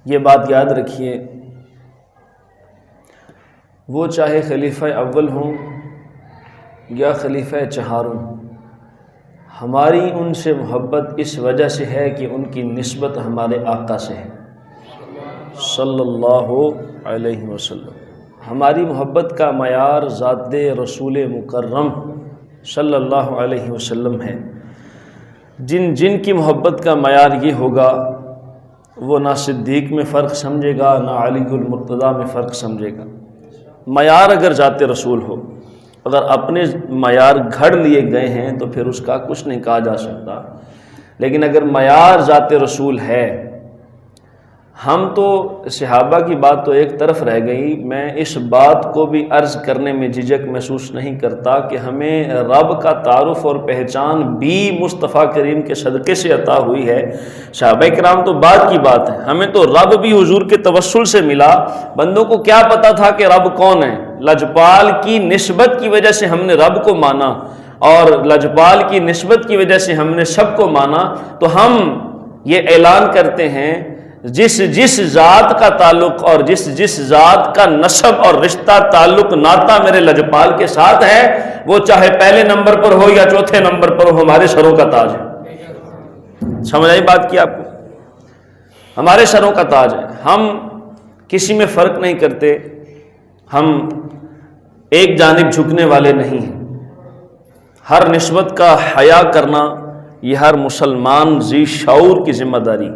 یہ بات یاد رکھیے، وہ چاہے خلیفہ اول ہوں یا خلیفہ چہارم، ہماری ان سے محبت اس وجہ سے ہے کہ ان کی نسبت ہمارے آقا سے ہے صلی اللہ علیہ وسلم۔ ہماری محبت کا معیار ذات رسول مکرم صلی اللہ علیہ وسلم ہے۔ جن کی محبت کا معیار یہ ہوگا وہ نہ صدیق میں فرق سمجھے گا نہ علی المرتضیٰ میں فرق سمجھے گا۔ معیار اگر ذات رسول ہو، اگر اپنے معیار گھڑ لیے گئے ہیں تو پھر اس کا کچھ نہیں کہا جا سکتا، لیکن اگر معیار ذات رسول ہے، ہم تو صحابہ کی بات تو ایک طرف رہ گئی، میں اس بات کو بھی عرض کرنے میں جھجک محسوس نہیں کرتا کہ ہمیں رب کا تعارف اور پہچان بھی مصطفیٰ کریم کے صدقے سے عطا ہوئی ہے۔ صحابہ کرام تو بعد کی بات ہے، ہمیں تو رب بھی حضور کے توسل سے ملا۔ بندوں کو کیا پتا تھا کہ رب کون ہے؟ لجپال کی نسبت کی وجہ سے ہم نے رب کو مانا، اور لجپال کی نسبت کی وجہ سے ہم نے سب کو مانا۔ تو ہم یہ اعلان کرتے ہیں، جس ذات کا تعلق اور جس ذات کا نسب اور رشتہ تعلق ناتا میرے لجپال کے ساتھ ہے، وہ چاہے پہلے نمبر پر ہو یا چوتھے نمبر پر ہو، ہمارے سروں کا تاج ہے۔ سمجھ آئی بات کی آپ کو؟ ہمارے سروں کا تاج ہے، ہم کسی میں فرق نہیں کرتے، ہم ایک جانب جھکنے والے نہیں ہیں۔ ہر نسبت کا حیا کرنا یہ ہر مسلمان ذی شعور کی ذمہ داری،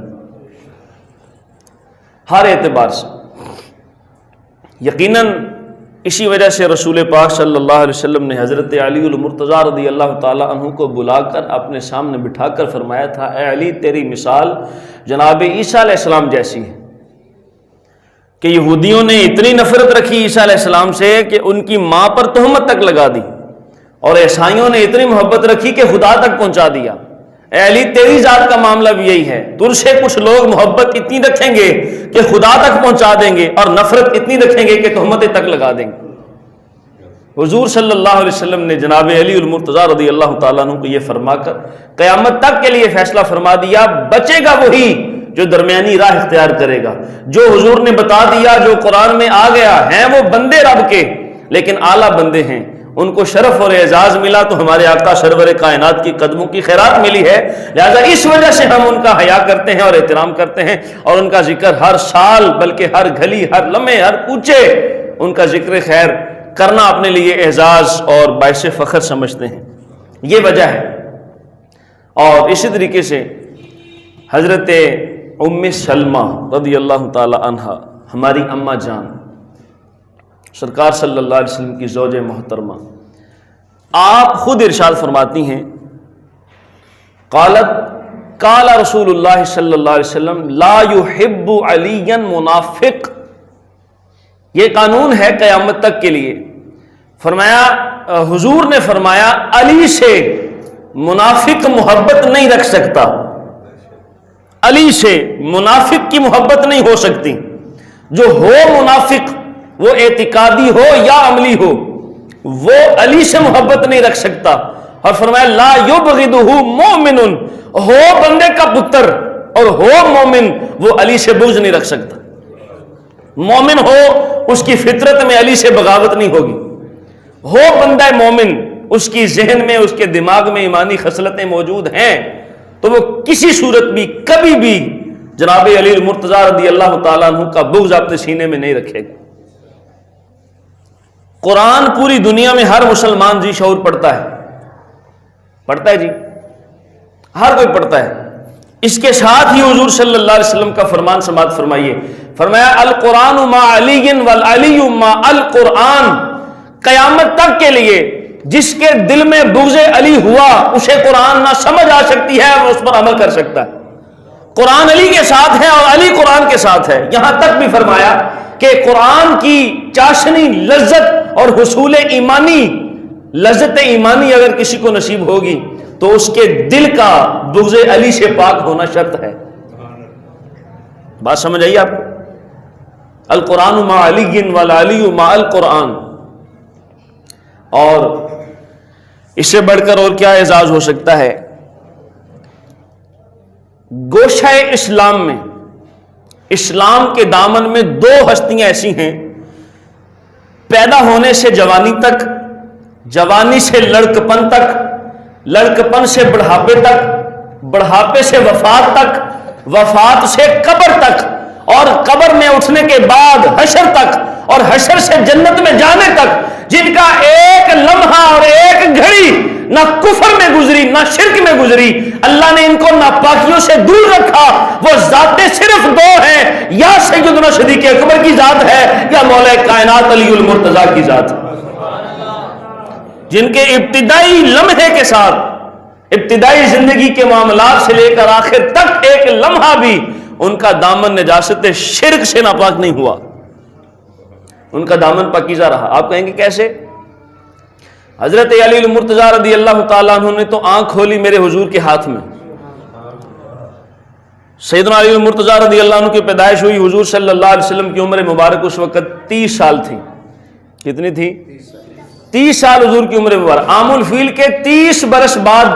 ہر اعتبار سے۔ یقیناً اسی وجہ سے رسول پاک صلی اللہ علیہ وسلم نے حضرت علی المرتضیٰ رضی اللہ تعالیٰ عنہ کو بلا کر اپنے سامنے بٹھا کر فرمایا تھا، اے علی، تیری مثال جناب عیسیٰ علیہ السلام جیسی ہے کہ یہودیوں نے اتنی نفرت رکھی عیسیٰ علیہ السلام سے کہ ان کی ماں پر تہمت تک لگا دی، اور عیسائیوں نے اتنی محبت رکھی کہ خدا تک پہنچا دیا۔ اے علی، تیری ذات کا معاملہ بھی یہی ہے، تجھ سے کچھ لوگ محبت اتنی رکھیں گے کہ خدا تک پہنچا دیں گے، اور نفرت اتنی رکھیں گے کہ تہمتیں تک لگا دیں گے۔ حضور صلی اللہ علیہ وسلم نے جناب علی المرتضیٰ رضی اللہ تعالیٰ عنہ کو یہ فرما کر قیامت تک کے لیے فیصلہ فرما دیا، بچے گا وہی جو درمیانی راہ اختیار کرے گا۔ جو حضور نے بتا دیا، جو قرآن میں آ گیا، ہیں وہ بندے رب کے لیکن اعلیٰ بندے ہیں، ان کو شرف اور اعزاز ملا تو ہمارے آقا سرور کائنات کی قدموں کی خیرات ملی ہے، لہذا اس وجہ سے ہم ان کا حیا کرتے ہیں اور احترام کرتے ہیں، اور ان کا ذکر ہر سال بلکہ ہر گلی، ہر لمحے، ہر کوچے ان کا ذکر خیر کرنا اپنے لیے اعزاز اور باعث فخر سمجھتے ہیں۔ یہ وجہ ہے۔ اور اسی طریقے سے حضرت ام سلمہ رضی اللہ تعالی عنہا، ہماری اماں جان سرکار صلی اللہ علیہ وسلم کی زوج محترمہ، آپ خود ارشاد فرماتی ہیں، قالت قال رسول اللہ صلی اللہ علیہ وسلم لا يحب علیا منافق۔ یہ قانون ہے قیامت تک کے لیے۔ فرمایا، حضور نے فرمایا، علی سے منافق محبت نہیں رکھ سکتا، علی سے منافق کی محبت نہیں ہو سکتی۔ جو ہو منافق، وہ اعتقادی ہو یا عملی ہو، وہ علی سے محبت نہیں رکھ سکتا۔ اور فرمایا لا یبغضہ مومن، ہو بندے کا پتر اور ہو مومن، وہ علی سے بغض نہیں رکھ سکتا۔ مومن ہو، اس کی فطرت میں علی سے بغاوت نہیں ہوگی۔ ہو بندہ مومن، اس کی ذہن میں، اس کے دماغ میں ایمانی خصلتیں موجود ہیں، تو وہ کسی صورت بھی کبھی بھی جناب علی المرتضیٰ رضی اللہ تعالیٰ عنہ کا بغض اپنے سینے میں نہیں رکھے گا۔ قرآن پوری دنیا میں ہر مسلمان ذی شعور پڑھتا ہے جی، ہر کوئی پڑھتا ہے۔ اس کے ساتھ ہی حضور صلی اللہ علیہ وسلم کا فرمان سماعت فرمائیے، فرمایا القرآن مع علی والعلی مع القرآن۔ قیامت تک کے لیے جس کے دل میں بغض علی ہوا، اسے قرآن نہ سمجھ آ سکتی ہے اور اس پر عمل کر سکتا ہے۔ قرآن علی کے ساتھ ہے اور علی قرآن کے ساتھ ہے۔ یہاں تک بھی فرمایا کہ قرآن کی چاشنی لذت اور حصول ایمانی، لذت ایمانی اگر کسی کو نصیب ہوگی تو اس کے دل کا بغض علی سے پاک ہونا شرط ہے۔ بات سمجھ آئی آپ کو؟ القرآن مع علی والعلی مع القرآن۔ اور اس سے بڑھ کر اور کیا اعزاز ہو سکتا ہے؟ گوشہ اسلام میں اسلام کے دامن میں دو ہستیاں ایسی ہیں، پیدا ہونے سے جوانی تک، جوانی سے لڑکپن تک، لڑکپن سے بڑھاپے تک، بڑھاپے سے وفات تک، وفات سے قبر تک، اور قبر میں اٹھنے کے بعد حشر تک، اور حشر سے جنت میں جانے تک، جن کا ایک لمحہ اور ایک گھڑی نہ کفر میں گزری نہ شرک میں گزری، اللہ نے ان کو ناپاکیوں سے دور رکھا۔ وہ ذاتیں صرف دو ہیں، یا سیدنا صدیق اکبر کی ذات ہے یا مولا کائنات علی المرتضیٰ کی ذات ہے، جن کے ابتدائی لمحے کے ساتھ، ابتدائی زندگی کے معاملات سے لے کر آخر تک ایک لمحہ بھی ان کا دامن نجاست شرک سے ناپاک نہیں ہوا، ان کا دامن پاکیزہ رہا۔ آپ کہیں گے کیسے؟ حضرت علی المرتضیٰ رضی اللہ تعالیٰ عنہ نے تو آنکھ کھولی میرے حضور کے ہاتھ میں۔ سیدنا علی المرتضیٰ رضی اللہ عنہ کی پیدائش ہوئی، حضور صلی اللہ علیہ وسلم کی عمر مبارک اس وقت 30 سال تھی۔ کتنی تھی؟ 30 سال حضور کی عمر مبارک۔ عام الفیل کے 30 برس بعد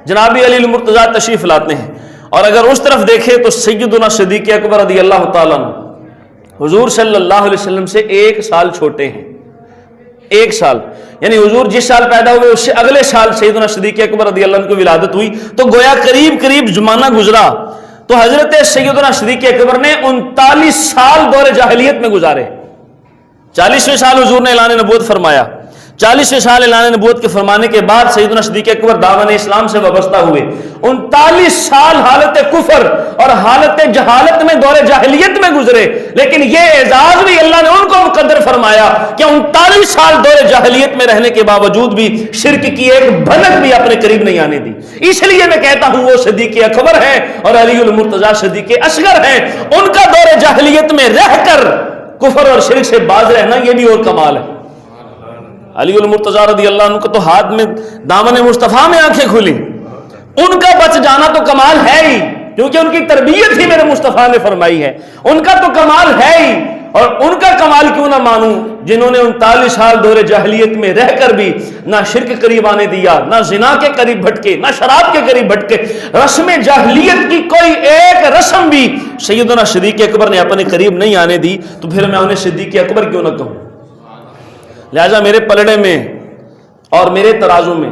جناب علی المرتضیٰ تشریف لاتے ہیں، اور اگر اس طرف دیکھیں تو سیدنا صدیق اکبر رضی اللہ تعالیٰ عنہ حضور صلی اللہ علیہ وسلم سے 1 سال چھوٹے ہیں۔ 1 سال، یعنی حضور جس سال پیدا ہوئے اس سے اگلے سال سیدنا صدیق اکبر رضی اللہ عنہ کی ولادت ہوئی، تو گویا قریب زمانہ گزرا۔ تو حضرت سیدنا صدیق اکبر نے 39 سال دور جاہلیت میں گزارے۔ 40ویں سال حضور نے اعلان نبوت فرمایا، 40ویں سال اعلان نبوت کے فرمانے کے بعد سیدنا صدیق اکبر دامن اسلام سے وابستہ ہوئے۔ 39 سال حالت کفر اور حالت جہالت میں دور جاہلیت میں گزرے، لیکن یہ اعزاز بھی اللہ نے ان کو مقدر فرمایا کہ 39 سال دور جاہلیت میں رہنے کے باوجود بھی شرک کی ایک بھنک بھی اپنے قریب نہیں آنے دی۔ اس لیے میں کہتا ہوں وہ صدیق اکبر ہیں اور علی المرتضیٰ صدیق اصغر ہیں۔ ان کا دور جاہلیت میں رہ کر کفر اور شرک سے باز رہنا یہ بھی اور کمال ہے۔ علی المرتضیٰ رضی اللہ عنہ کو تو ہاتھ میں دامن مصطفیٰ میں آنکھیں کھلی، ان کا بچ جانا تو کمال ہے ہی، کیونکہ ان کی تربیت ہی میرے مصطفیٰ نے فرمائی ہے، ان کا تو کمال ہے ہی۔ اور ان کا کمال کیوں نہ مانوں جنہوں نے 39 سال دور جاہلیت میں رہ کر بھی نہ شرک قریب آنے دیا، نہ زنا کے قریب بھٹکے، نہ شراب کے قریب بھٹکے، رسم جاہلیت کی کوئی ایک رسم بھی سیدنا صدیق اکبر نے اپنے قریب نہیں آنے دی، تو پھر میں انہیں صدیق اکبر کیوں نہ کہوں؟ لہذا میرے پلڑے میں اور میرے ترازو میں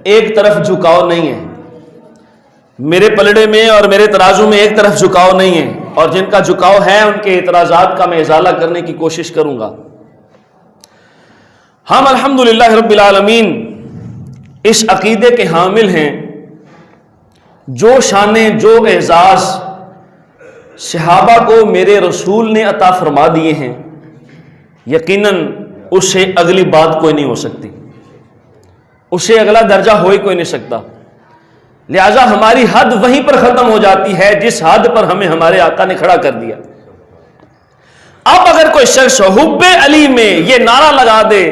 ایک طرف جھکاؤ نہیں ہے، میرے پلڑے میں اور میرے ترازو میں ایک طرف جھکاؤ نہیں ہے، اور جن کا جھکاؤ ہے ان کے اعتراضات کا میں ازالہ کرنے کی کوشش کروں گا۔ ہم الحمدللہ رب العالمین اس عقیدے کے حامل ہیں، جو شانیں جو اعزاز صحابہ کو میرے رسول نے عطا فرما دیے ہیں، یقیناً اس سے اگلی بات کوئی نہیں ہو سکتی، اس سے اگلا درجہ ہو ہی کوئی نہیں سکتا۔ لہذا ہماری حد وہیں پر ختم ہو جاتی ہے جس حد پر ہمیں ہمارے آقا نے کھڑا کر دیا۔ اب اگر کوئی شخص حب علی میں یہ نعرہ لگا دے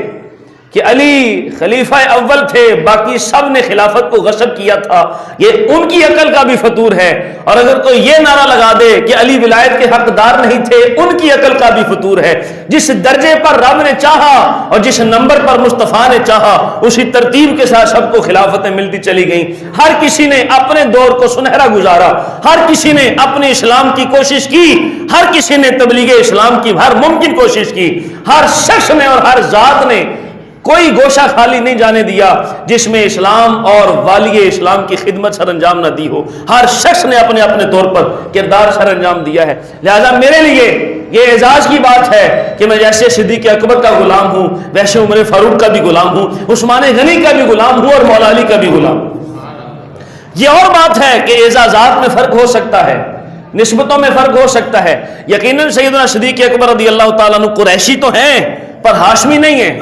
کہ علی خلیفہ اول تھے، باقی سب نے خلافت کو غصب کیا تھا، یہ ان کی عقل کا بھی فطور ہے، اور اگر کوئی یہ نعرہ لگا دے کہ علی ولایت کے حقدار نہیں تھے، ان کی عقل کا بھی فطور ہے۔ جس درجے پر رب نے چاہا اور جس نمبر پر مصطفیٰ نے چاہا، اسی ترتیب کے ساتھ سب کو خلافتیں ملتی چلی گئیں۔ ہر کسی نے اپنے دور کو سنہرا گزارا، ہر کسی نے اپنے اسلام کی کوشش کی، ہر کسی نے تبلیغ اسلام کی ہر ممکن کوشش کی، ہر شخص نے اور ہر ذات نے کوئی گوشہ خالی نہیں جانے دیا جس میں اسلام اور والی اسلام کی خدمت سر انجام نہ دی ہو۔ ہر شخص نے اپنے اپنے طور پر کردار سر انجام دیا ہے۔ لہذا میرے لیے یہ اعزاز کی بات ہے کہ میں جیسے صدیق اکبر کا غلام ہوں، ویسے عمر فاروق کا بھی غلام ہوں، عثمان غنی کا بھی غلام ہوں، اور مولا علی کا بھی غلام ہوں۔ یہ اور بات ہے کہ اعزازات میں فرق ہو سکتا ہے، نسبتوں میں فرق ہو سکتا ہے۔ یقیناً سیدنا صدیق اکبر رضی اللہ تعالیٰ عنہ قریشی تو ہیں پر ہاشمی نہیں ہیں۔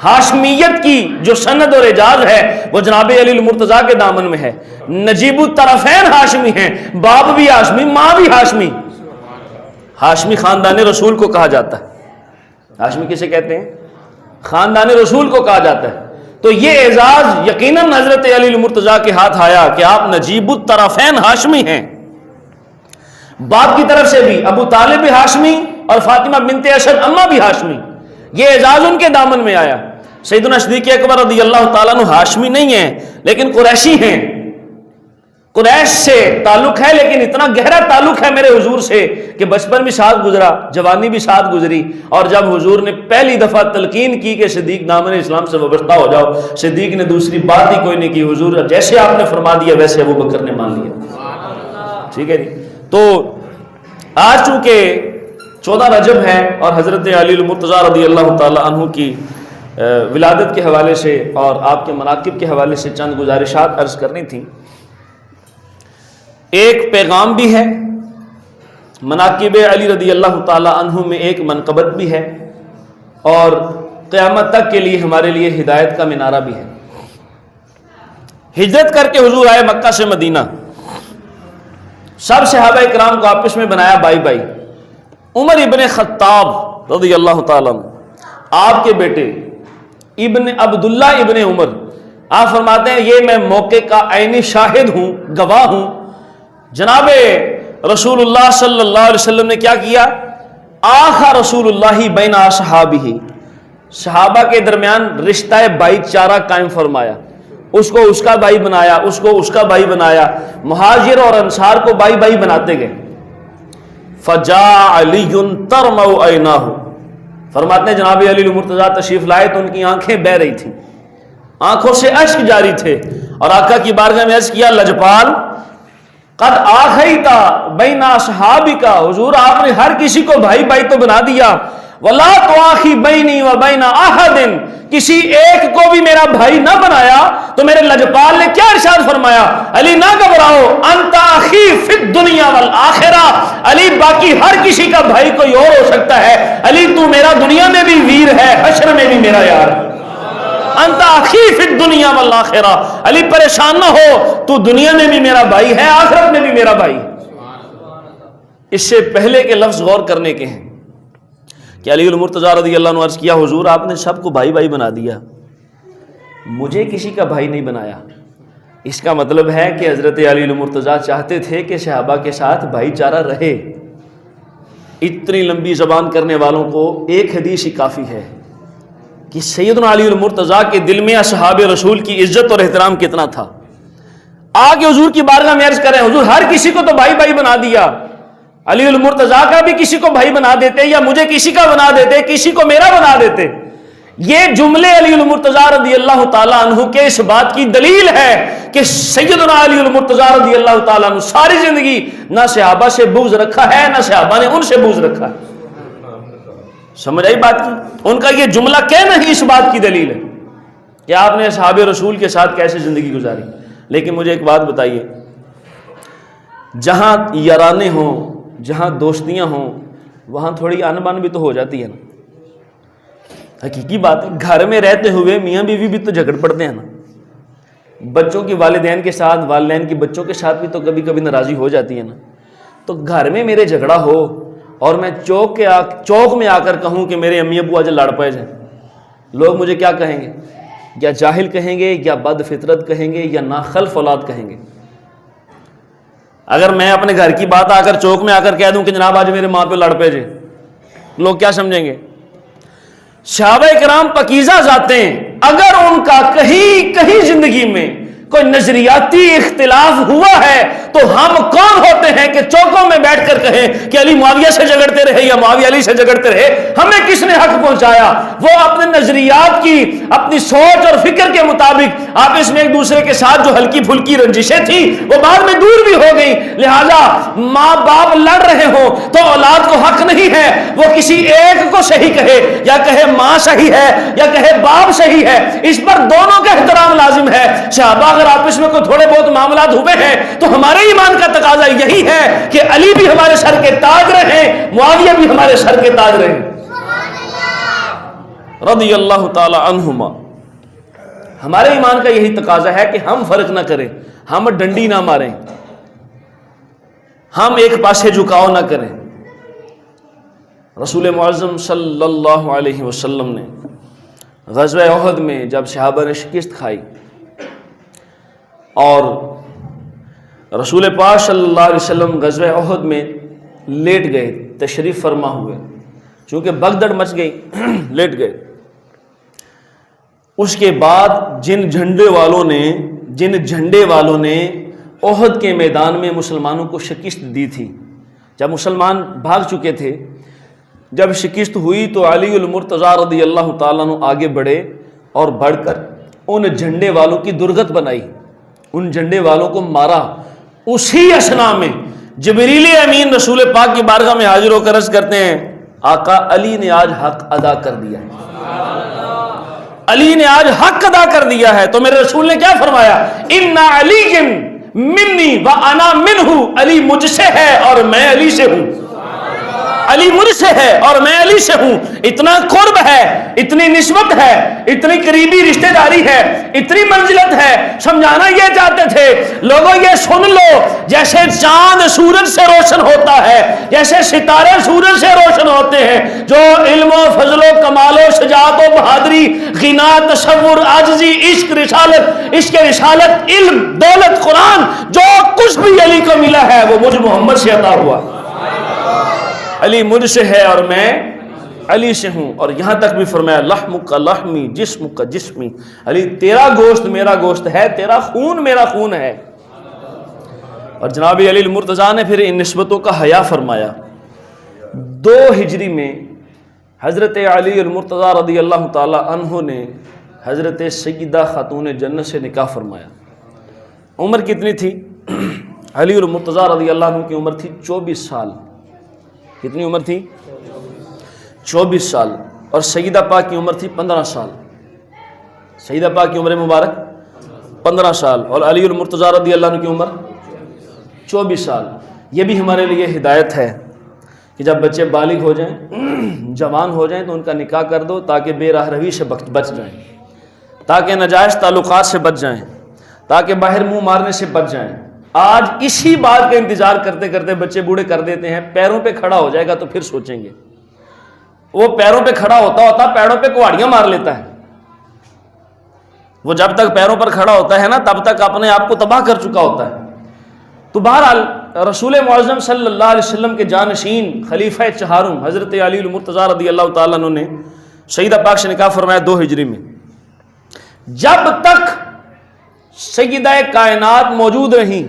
ہاشمیت کی جو سند اور اعجاز ہے وہ جناب علی المرتضیٰ کے دامن میں ہے۔ نجیب الطرفین ہاشمی ہیں، باپ بھی ہاشمی، ماں بھی ہاشمی۔ ہاشمی خاندان رسول کو کہا جاتا ہے۔ ہاشمی کسے کہتے ہیں؟ خاندان رسول کو کہا جاتا ہے۔ تو یہ اعزاز یقیناً حضرت علی المرتضیٰ کے ہاتھ آیا کہ آپ نجیب الطرفین ہاشمی ہیں۔ باپ کی طرف سے بھی ابو طالب بھی ہاشمی اور فاطمہ بنت اسد اماں بھی ہاشمی، یہ اعزاز ان کے دامن میں آیا۔ سیدنا صدیق اکبر رضی اللہ تعالیٰ عنہ ہاشمی نہیں ہیں لیکن قریشی ہیں، قریش سے تعلق ہے، لیکن اتنا گہرا تعلق ہے میرے حضور سے کہ بچپن بھی ساتھ گزرا، جوانی بھی ساتھ گزری، اور جب حضور نے پہلی دفعہ تلقین کی کہ صدیق دامن اسلام سے وابستہ ہو جاؤ، صدیق نے دوسری بات ہی کوئی نہیں کی، حضور جیسے آپ نے فرما دیا ویسے ابوبکر نے مان لیا۔ ٹھیک ہے جی۔ تو آج چونکہ 14 رجب ہے اور حضرت علی المرتضیٰ رضی اللہ تعالی عنہ کی ولادت کے حوالے سے اور آپ کے مناقب کے حوالے سے چند گزارشات عرض کرنی تھیں۔ ایک پیغام بھی ہے، مناقب علی رضی اللہ تعالی عنہ میں ایک منقبت بھی ہے، اور قیامت تک کے لیے ہمارے لیے ہدایت کا مینارہ بھی ہے۔ ہجرت کر کے حضور آئے مکہ سے مدینہ، سب صحابہ کرام کو آپس میں بنایا بھائی بھائی۔ عمر ابن خطاب رضی اللہ تعالیٰ عنہ، آپ کے بیٹے ابن عبداللہ ابن عمر، آپ فرماتے ہیں یہ میں موقع کا عینی شاہد ہوں، گواہ ہوں، جناب رسول اللہ صلی اللہ علیہ وسلم نے کیا کیا؟ آخا رسول اللہ بین اصحابہ، صحابہ کے درمیان رشتہ بھائی چارہ قائم فرمایا، اس کو اس کا بھائی بنایا، اس کو اس کا بھائی بنایا، مہاجر اور انصار کو بھائی بھائی بناتے گئے۔ فجاء علی ترمع عیناہ، فرماتے ہیں جناب علی المرتضیٰ تشریف لائے تو ان کی آنکھیں بہہ رہی تھیں، آنکھوں سے اشک جاری تھے، اور آقا کی بارگاہ میں عرض کیا لجپال قد آخیت بین اصحابک، حضور آپ نے ہر کسی کو بھائی بھائی تو بنا دیا، ولا تواخی بینی و بین احد، کسی ایک کو بھی میرا بھائی نہ بنایا۔ تو میرے لجپال نے کیا ارشاد فرمایا؟ علی نہ گھبراؤ، انت اخی فی الدنیا والآخرہ، علی باقی ہر کسی کا بھائی کوئی اور ہو سکتا ہے، علی تو میرا دنیا میں بھی ویر ہے، حشر میں بھی میرا یار ہے۔ انت اخی فی الدنیا والآخرہ، علی پریشان نہ ہو، تو دنیا میں بھی میرا بھائی ہے، آخرت میں بھی میرا بھائی۔ اس سے پہلے کے لفظ غور کرنے کے ہیں کہ علی المرتضیٰ رضی اللہ عنہ عرض کیا حضور آپ نے سب کو بھائی بھائی بنا دیا، مجھے کسی کا بھائی نہیں بنایا۔ اس کا مطلب ہے کہ حضرت علی المرتضیٰ چاہتے تھے کہ صحابہ کے ساتھ بھائی چارہ رہے۔ اتنی لمبی زبان کرنے والوں کو ایک حدیث ہی کافی ہے کہ سیدنا علی المرتضیٰ کے دل میں اصحاب رسول کی عزت اور احترام کتنا تھا۔ آگے حضور کی بارگاہ میں عرض کریں حضور ہر کسی کو تو بھائی بھائی بنا دیا، علی المرتضیٰ کا بھی کسی کو بھائی بنا دیتے، یا مجھے کسی کا بنا دیتے، کسی کو میرا بنا دیتے۔ یہ جملے علی المرتضیٰ رضی اللہ تعالیٰ عنہ کے اس بات کی دلیل ہے کہ سیدنا علی المرتضیٰ رضی اللہ تعالیٰ عنہ ساری زندگی نہ صحابہ سے بغض رکھا ہے، نہ صحابہ نے ان سے بغض رکھا ہے۔ سمجھ آئی بات کی؟ ان کا یہ جملہ کہنا ہی اس بات کی دلیل ہے کہ آپ نے اصحاب رسول کے ساتھ کیسے زندگی گزاری۔ لیکن مجھے ایک بات بتائیے، جہاں یارانے ہوں، جہاں دوستیاں ہوں، وہاں تھوڑی آن بان بھی تو ہو جاتی ہے نا۔ حقیقی بات ہے، گھر میں رہتے ہوئے میاں بیوی بھی تو جھگڑ پڑتے ہیں نا، بچوں کی والدین کے ساتھ، والدین کی بچوں کے ساتھ بھی تو کبھی کبھی ناراضی ہو جاتی ہے نا۔ تو گھر میں میرے جھگڑا ہو اور میں چوک میں آ کر کہوں کہ میرے امی ابو آج لڑ پائے جائیں، لوگ مجھے کیا کہیں گے؟ یا جاہل کہیں گے، یا بد فطرت کہیں گے، یا ناخلف اولاد کہیں گے۔ اگر میں اپنے گھر کی بات آ کر چوک میں آ کر کہہ دوں کہ جناب آج میرے ماں پہ لڑ پے جے، لوگ کیا سمجھیں گے؟ صحابہ کرام پاکیزہ ذاتیں، اگر ان کا کہیں زندگی میں کوئی نظریاتی اختلاف ہوا ہے تو ہم کون ہوتے ہیں کہ چوکوں میں بیٹھ کر کہیں کہ علی معاویہ سے جھگڑتے رہے یا معاویہ علی سے جھگڑتے رہے، ہمیں کس نے حق پہنچایا؟ وہ اپنے نظریات کی، اپنی سوچ اور فکر کے مطابق آپس میں ایک دوسرے کے ساتھ جو ہلکی پھلکی رنجشیں تھیں وہ بعد میں دور بھی ہو گئی۔ لہذا ماں باپ لڑ رہے ہوں تو اولاد کو حق نہیں ہے وہ کسی ایک کو صحیح کہے، یا کہے ماں صحیح ہے یا کہے باپ صحیح ہے، اس پر دونوں کا احترام لازم ہے۔ صحابہ اگر آپس میں کوئی تھوڑے بہت معاملات ہوئے ہیں تو ہمارے ایمان کا تقاضا یہی ہے کہ علی بھی ہمارے سر کے تاج رہیں، معاویہ بھی ہمارے سر کے تاج رہیں رضی اللہ تعالی عنہما۔ ہمارے ایمان کا یہی تقاضا ہے کہ ہم فرق نہ کریں، ہم ڈنڈی نہ ماریں، ہم ایک پاسے جھکاؤ نہ کریں۔ رسول معظم صلی اللہ علیہ وسلم نے غزوہ احد میں جب صحابہ نے شکست کھائی اور رسول پاک صلی اللہ علیہ وسلم غزوہ احد میں لیٹ گئے، تشریف فرما ہوئے، چونکہ بغدڑ مچ گئی، لیٹ گئے۔ اس کے بعد جن جھنڈے والوں نے احد کے میدان میں مسلمانوں کو شکست دی تھی. جب مسلمان بھاگ چکے تھے، جب شکست ہوئی تو علی المرتضیٰ رضی اللہ تعالیٰ عنہ آگے بڑھے اور بڑھ کر ان جھنڈے والوں کی درگت بنائی، ان جھنڈے والوں کو مارا. اسی اثنا میں جبریل امین رسول پاک کی بارگاہ میں حاضر ہو کر عرض کرتے ہیں آقا علی نے آج حق ادا کر دیا ہے، علی نے آج حق ادا کر دیا ہے. تو میرے رسول نے کیا فرمایا؟ ان علی منی و انا منہ، علی مجھ سے ہے اور میں علی سے ہوں. علی مجھ سے ہے اور میں علی سے ہوں. اتنا قرب ہے، اتنی نسبت ہے، اتنی قریبی رشتہ داری ہے، اتنی منزلت ہے. سمجھانا یہ چاہتے تھے لوگوں یہ سن لو، جیسے چاند سورج سے روشن ہوتا ہے، جیسے ستارے سورج سے روشن ہوتے ہیں، جو علم و فضل و کمال و شجاعت و بہادری، غنا، تصور، عاجزی، عشق، رسالت، عشق رسالت، علم، دولت، قرآن، جو کچھ بھی علی کو ملا ہے وہ مجھ محمد سے عطا ہوا. علی مجھ سے ہے اور میں علی سے ہوں. اور یہاں تک بھی فرمایا لحمک لحمی جسمک جسمی، علی تیرا گوشت میرا گوشت ہے، تیرا خون میرا خون ہے. اور جناب علی المرتضیٰ نے پھر ان نسبتوں کا حیا فرمایا. 2 ہجری میں حضرت علی المرتضیٰ رضی اللہ تعالی عنہ نے حضرت سیدہ خاتون جنت سے نکاح فرمایا. عمر کتنی تھی؟ علی المرتضیٰ رضی اللہ عنہ کی عمر تھی 24 سال. کتنی عمر تھی؟ 24 سال. اور سیدہ پاک کی عمر تھی 15 سال. سیدہ پاک کی عمر مبارک 15 سال اور علی المرتضیٰ رضی اللہ عنہ کی عمر 24 سال. یہ بھی ہمارے لیے ہدایت ہے کہ جب بچے بالغ ہو جائیں، جوان ہو جائیں، تو ان کا نکاح کر دو تاکہ بے راہ روی سے بچ جائیں، تاکہ ناجائز تعلقات سے بچ جائیں، تاکہ باہر منہ مارنے سے بچ جائیں. آج اسی بات کا انتظار کرتے کرتے بچے بوڑھے کر دیتے ہیں. پیروں پہ کھڑا ہو جائے گا تو پھر سوچیں گے. وہ پیروں پہ کھڑا ہوتا پیروں پہ کہاڑیاں مار لیتا ہے. وہ جب تک پیروں پر کھڑا ہوتا ہے نا تب تک اپنے آپ کو تباہ کر چکا ہوتا ہے. تو بہرحال رسول معظم صلی اللہ علیہ وسلم کے جانشین خلیفہ چہارم حضرت علی المرتضیٰ رضی اللہ تعالیٰ عنہ نے سیدہ پاک سے نکاح فرمایا 2 ہجری میں. جب تک سیدہ کائنات موجود رہیں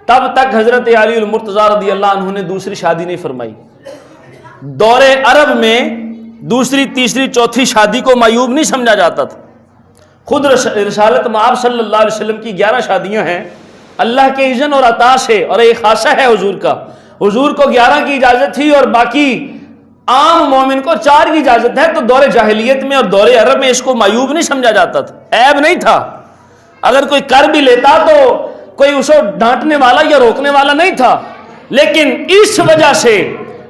تب تک حضرت علی المرتضیٰ رضی اللہ عنہ نے دوسری شادی نہیں فرمائی. دور عرب میں دوسری، تیسری، چوتھی شادی کو معیوب نہیں سمجھا جاتا تھا. خود رسالت مآب صلی اللہ علیہ وسلم کی 11 شادیاں ہیں اللہ کے اذن اور عطا سے، اور ایک خاصہ ہے حضور کا. حضور کو 11 کی اجازت تھی اور باقی عام مومن کو 4 کی اجازت ہے. تو دور جاہلیت میں اور دور عرب میں اس کو معیوب نہیں سمجھا جاتا تھا، عیب نہیں تھا. اگر کوئی کر بھی لیتا تو کوئی اسے ڈانٹنے والا یا روکنے والا نہیں تھا. لیکن اس وجہ سے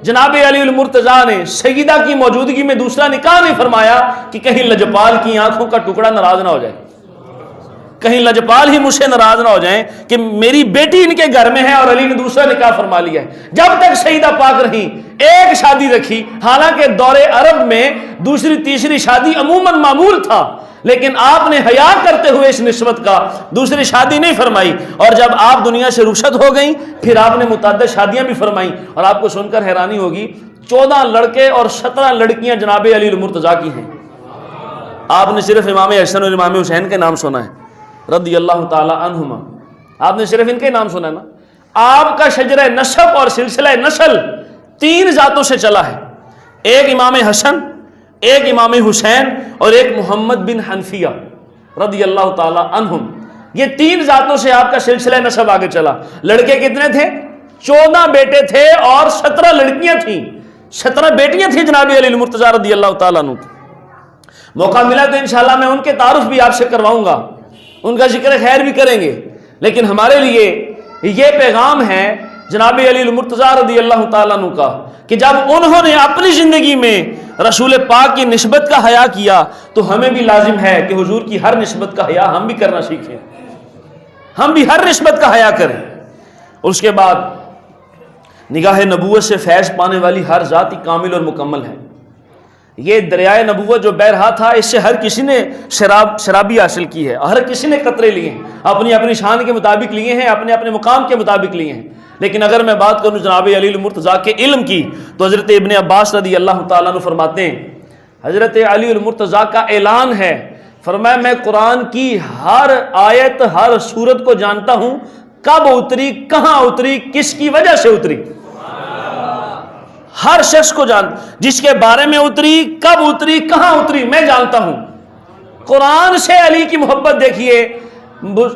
جناب علی المرتضیٰ نے سیدہ کی موجودگی میں دوسرا نکاح نہیں فرمایا کہ کہیں لجپال کی آنکھوں کا ٹکڑا ناراض نہ ہو جائے، کہیں لجپال ہی مجھ سے ناراض نہ ہو جائیں کہ میری بیٹی ان کے گھر میں ہے اور علی نے دوسرا نکاح فرما لیا ہے. جب تک سیدہ پاک رہی ایک شادی رکھی. حالانکہ دور عرب میں دوسری، تیسری شادی عموماً معمول تھا، لیکن آپ نے حیا کرتے ہوئے اس نسبت کا دوسری شادی نہیں فرمائی. اور جب آپ دنیا سے رخصت ہو گئیں پھر آپ نے متعدد شادیاں بھی فرمائیں. اور آپ کو سن کر حیرانی ہوگی 14 لڑکے اور 17 لڑکیاں جناب علی المرتضیٰ کی ہیں. آپ نے صرف امام حسن اور امام حسین کے نام سنا ہے رضی اللہ تعالی عنہما. آپ نے صرف ان کے نام سنا ہے نا. آپ کا شجرہ نسب اور سلسلہ نسل 3 ذاتوں سے چلا ہے. ایک امام حسن، ایک امام حسین اور ایک محمد بن حنفیہ رضی اللہ تعالی عنہم. یہ 3 ذاتوں سے آپ کا سلسلہ نسب آگے چلا. لڑکے کتنے تھے؟ 14 بیٹے تھے اور 17 لڑکیاں تھیں. 17 بیٹیاں تھیں جناب علی المرتضیٰ رضی اللہ تعالیٰ عنہ. موقع ملا تو انشاءاللہ میں ان کے تعارف بھی آپ سے کرواؤں گا، ان کا ذکر خیر بھی کریں گے. لیکن ہمارے لیے یہ پیغام ہے جناب علی المرتضیٰ رضی اللہ تعالیٰ عنہ کا کہ جب انہوں نے اپنی زندگی میں رسول پاک کی نسبت کا حیا کیا تو ہمیں بھی لازم ہے کہ حضور کی ہر نسبت کا حیا ہم بھی کرنا سیکھیں، ہم بھی ہر نسبت کا حیا کریں. اس کے بعد نگاہ نبوت سے فیض پانے والی ہر ذات ہی کامل اور مکمل ہے. یہ دریائے نبوت جو بہ رہا تھا اس سے ہر کسی نے شرابی حاصل کی ہے، ہر کسی نے قطرے لیے ہیں، اپنی اپنی شان کے مطابق لیے ہیں، اپنے اپنے مقام کے مطابق لیے ہیں. لیکن اگر میں بات کروں جناب علی المرتضیٰ کے علم کی تو حضرت ابن عباس رضی اللہ تعالیٰ عنہ فرماتے ہیں حضرت علی المرتضیٰ کا اعلان ہے، فرمایا میں قرآن کی ہر آیت ہر سورت کو جانتا ہوں کب اتری، کہاں اتری، کس کی وجہ سے اتری؟ ہر شخص کو جس کے بارے میں اتری، کب اتری، کہاں اتری، میں جانتا ہوں۔ قرآن سے علی کی محبت دیکھیے،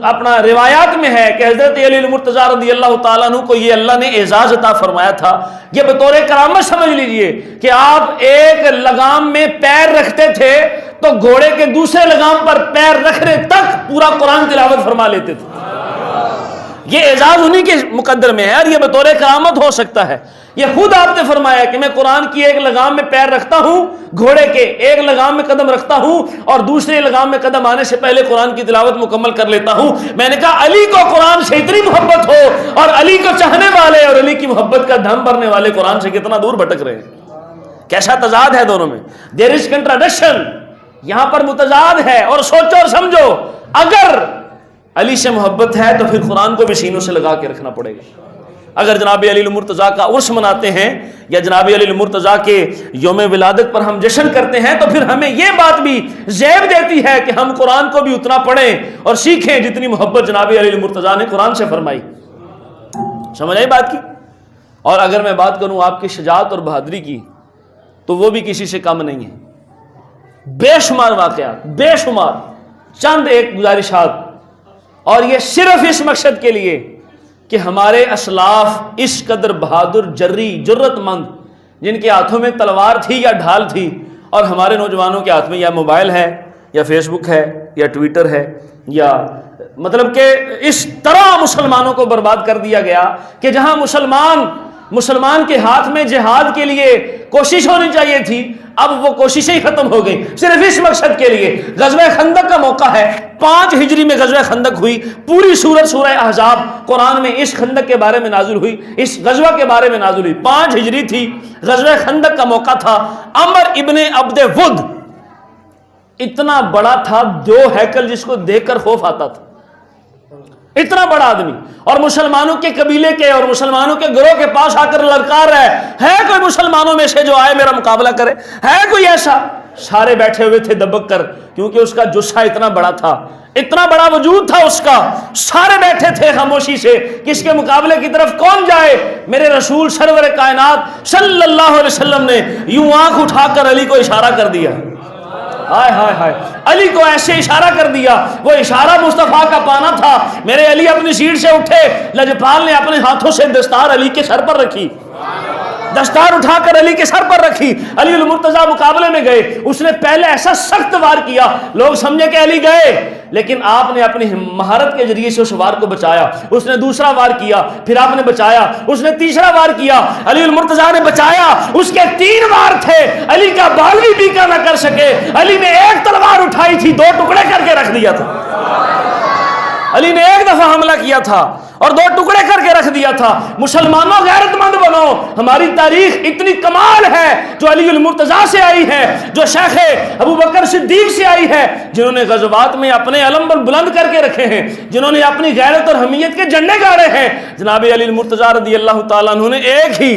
اپنا روایات میں ہے کہ حضرت علی المرتضیٰ رضی اللہ تعالیٰ عنہ کو یہ اللہ نے اعزاز عطا فرمایا تھا، یہ بطور کرامت سمجھ لیجئے کہ آپ ایک لگام میں پیر رکھتے تھے تو گھوڑے کے دوسرے لگام پر پیر رکھنے تک پورا قرآن تلاوت فرما لیتے تھے۔ یہ اعزاز انہی کے مقدر میں ہے اور یہ بطور کرامت ہو سکتا ہے۔ یہ خود آپ نے فرمایا کہ میں قرآن کی ایک لگام میں پیر رکھتا ہوں، گھوڑے کے ایک لگام میں قدم رکھتا ہوں اور دوسرے لگام میں قدم آنے سے پہلے قرآن کی تلاوت مکمل کر لیتا ہوں۔ میں نے کہا علی کو قرآن سے اتنی محبت ہو اور علی کو چاہنے والے اور علی کی محبت کا دھم بھرنے والے قرآن سے کتنا دور بھٹک رہے ہیں، کیسا تضاد ہے دونوں میں۔ دیر از کنٹراڈکشن، یہاں پر متضاد ہے۔ اور سوچو اور سمجھو، اگر علی سے محبت ہے تو پھر قرآن کو بھی سینوں سے لگا کے رکھنا پڑے گا۔ اگر جناب علی المرتضیٰ کا عرس مناتے ہیں یا جناب علی المرتضیٰ کے یوم ولادت پر ہم جشن کرتے ہیں تو پھر ہمیں یہ بات بھی زیب دیتی ہے کہ ہم قرآن کو بھی اتنا پڑھیں اور سیکھیں جتنی محبت جناب علی المرتضیٰ نے قرآن سے فرمائی۔ سمجھ آئی بات کی؟ اور اگر میں بات کروں آپ کی شجاعت اور بہادری کی تو وہ بھی کسی سے کم نہیں ہے۔ بے شمار واقعات، بے شمار، چند ایک گزارشات، اور یہ صرف اس مقصد کے لیے کہ ہمارے اسلاف اس قدر بہادر، جری، جرت مند، جن کے ہاتھوں میں تلوار تھی یا ڈھال تھی، اور ہمارے نوجوانوں کے ہاتھ میں یا موبائل ہے یا فیس بک ہے یا ٹویٹر ہے، یا مطلب کہ اس طرح مسلمانوں کو برباد کر دیا گیا کہ جہاں مسلمان کے ہاتھ میں جہاد کے لیے کوشش ہونی چاہیے تھی، اب وہ کوششیں ہی ختم ہو گئی صرف اس مقصد کے لیے۔ غزوہ خندق کا موقع ہے، 5 ہجری میں غزوہ خندق ہوئی، پوری سورہ احزاب قرآن میں اس خندق کے بارے میں نازل ہوئی، اس غزوہ کے بارے میں نازل ہوئی۔ 5 ہجری تھی، غزوہ خندق کا موقع تھا۔ عمر ابن عبد ود اتنا بڑا تھا، 2 ہیکل جس کو دیکھ کر خوف آتا تھا، اتنا بڑا آدمی، اور مسلمانوں کے قبیلے کے اور مسلمانوں کے گروہ کے پاس آ کر للکار رہا ہے کوئی مسلمانوں میں سے جو آئے میرا مقابلہ کرے؟ ہے کوئی ایسا؟ سارے بیٹھے ہوئے تھے دبک کر، کیونکہ اس کا جسہ اتنا بڑا تھا، اتنا بڑا وجود تھا اس کا، سارے بیٹھے تھے خاموشی سے، کس کے مقابلے کی طرف کون جائے؟ میرے رسول سرور کائنات صلی اللہ علیہ وسلم نے یوں آنکھ اٹھا کر علی کو اشارہ کر دیا، ہائے ہائے ہائے، علی کو ایسے اشارہ کر دیا، وہ اشارہ مصطفیٰ کا پانا تھا۔ میرے علی اپنی سیٹ سے اٹھے، لجپال نے اپنے ہاتھوں سے دستار علی کے سر پر رکھی، دستار اٹھا کر علی کے سر پر رکھی۔ علی المرتضیٰ مقابلے میں گئے، اس نے پہلے ایسا سخت وار کیا، لوگ سمجھے کہ علی گئے، لیکن آپ نے اپنی مہارت کے ذریعے سے اس وار کو بچایا۔ اس نے دوسرا وار کیا، پھر آپ نے بچایا، اس نے تیسرا وار کیا، علی المرتضیٰ نے بچایا، اس کے 3 وار تھے، علی کا بال بھی بیکا نہ کر سکے۔ علی نے ایک تلوار اٹھائی تھی، 2 ٹکڑے کر کے رکھ دیا تھا۔ علی نے ایک دفعہ حملہ کیا تھا اور 2 ٹکڑے کر کے رکھ دیا تھا۔ مسلمانوں غیرت مند بنو، ہماری تاریخ اتنی کمال ہے جو علی المرتضیٰ سے آئی ہے، جو شیخ ابو بکر صدیق سے آئی ہے، جنہوں نے غزوات میں اپنے علم بلند کر کے رکھے ہیں، جنہوں نے اپنی غیرت اور حمیت کے جھنڈے گاڑے ہیں۔ جناب علی المرتضیٰ رضی اللہ تعالیٰ عنہ نے ایک ہی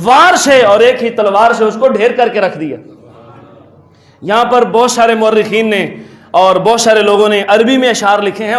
وار سے اور ایک ہی تلوار سے اس کو ڈھیر کر کے رکھ دیا۔ یہاں پر بہت سارے مورخین نے اور بہت سارے لوگوں نے عربی میں اشعار لکھے ہیں۔